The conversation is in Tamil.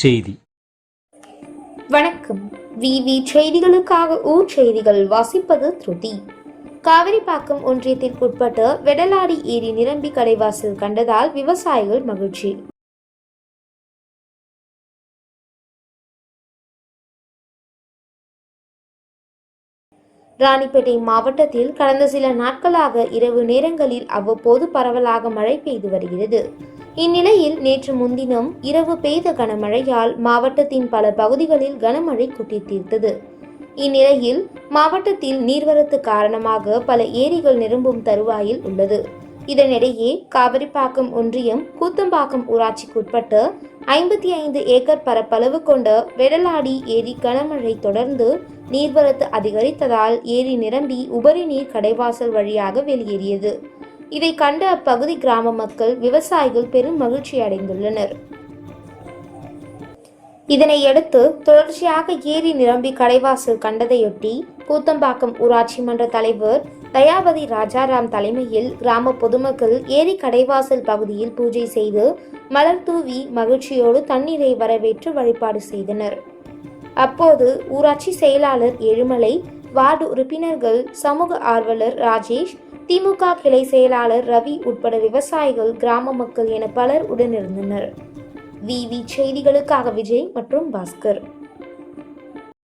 செய்தி. வணக்கம். விவி செய்திகளுக்காக ஊர் செய்திகள் வாசிப்பது திருதி. காவிரிப்பாக்கம் ஒன்றியத்திற்குட்பட்ட வெடலாடி ஏரி நிரம்பி கடைவாசல் கண்டதால் விவசாயிகள் மகிழ்ச்சி. ராணிப்பேட்டை மாவட்டத்தில் கடந்த சில நாட்களாக இரவு நேரங்களில் அவ்வப்போது பரவலாக மழை பெய்து வருகிறது. இந்நிலையில் நேற்று முன்தினம் இரவு பெய்த கனமழையால் மாவட்டத்தின் பல பகுதிகளில் கனமழை கொட்டி தீர்த்தது. இந்நிலையில் மாவட்டத்தில் நீர்வரத்து காரணமாக பல ஏரிகள் நிரம்பும் தருவாயில் உள்ளது. இதனிடையே காவிரிப்பாக்கம் ஒன்றியம் கூத்தம்பாக்கம் ஊராட்சிக்குட்பட்ட 55 ஏக்கர் பரப்பளவு கொண்ட வெடலாடி ஏரி கனமழை தொடர்ந்து நீர்வரத்து அதிகரித்ததால் ஏரி நிரம்பி உபரி நீர் கடைவாசல் வழியாக வெளியேறியது. இதை கண்ட அப்பகுதி கிராம மக்கள், விவசாயிகள் பெரும் மகிழ்ச்சி அடைந்துள்ளனர். இதனையடுத்து தொடர்ச்சியாக ஏரி நிரம்பி கடைவாசல் கண்டதையொட்டி கூத்தம்பாக்கம் ஊராட்சி மன்ற தலைவர் தயாபதி ராஜாராம் தலைமையில் கிராம பொதுமக்கள் ஏரி கடைவாசல் பகுதியில் பூஜை செய்து மலர் தூவி மகிழ்ச்சியோடு தண்ணீரை வரவேற்று வழிபாடு செய்தனர். அப்போது ஊராட்சி செயலாளர் ஏழுமலை, வார்டு உறுப்பினர்கள், சமூக ஆர்வலர் ராஜேஷ், திமுக கிளை செயலாளர் ரவி உட்பட விவசாயிகள், கிராம மக்கள் என பலர் உடனிருந்தனர். விவி செய்திகளுக்காக விஜய் மற்றும் பாஸ்கர்.